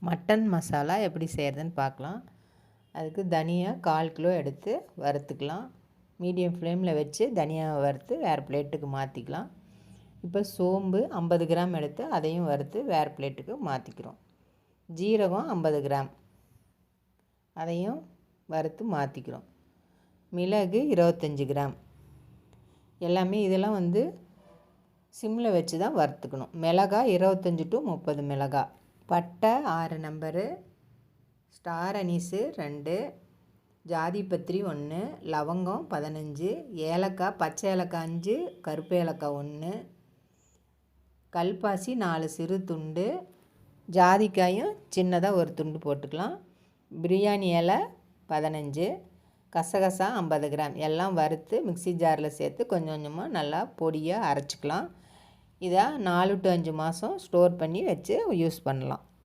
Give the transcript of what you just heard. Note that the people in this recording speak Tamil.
மட்டன் மசாலா எப்படி செய்கிறதுன்னு பார்க்கலாம். அதுக்கு தனியா 1/4 கிலோ எடுத்து வறுத்துக்கலாம். மீடியம் ஃப்ளேமில் வச்சு தனியாவை வறுத்து வேறு பிளேட்டுக்கு மாற்றிக்கலாம். இப்போ சோம்பு 50 கிராம் எடுத்து அதையும் வறுத்து வேறு பிளேட்டுக்கு மாற்றிக்கிறோம். ஜீரகம் 50 கிராம் அதையும் வறுத்து மாற்றிக்கிறோம். மிளகு 25 கிராம் எல்லாமே இதெல்லாம் சிம்மில் வச்சு தான் வறுத்துக்கணும். மிளகாய் 25 to 30 மிளகாய். பட்டை 6 நம்பரு, ஸ்டார் அனீஸு 2, ஜாதிபத்திரி 1, லவங்கம் 15, ஏலக்காய் பச்சை ஏலக்காய் 5, கருப்பு ஏலக்காய் 1, கல்பாசி 4 சிறு துண்டு, ஜாதிக்காயும் சின்னதாக ஒரு துண்டு போட்டுக்கலாம். பிரியாணி இலை 15, கசகசா 50 கிராம் எல்லாம் வறுத்து மிக்சி ஜாரில் சேர்த்து கொஞ்சம் கொஞ்சமாக நல்லா பொடியாக அரைச்சிக்கலாம். இதை 4 to 5 மாதம் ஸ்டோர் பண்ணி வச்சு யூஸ் பண்ணலாம்.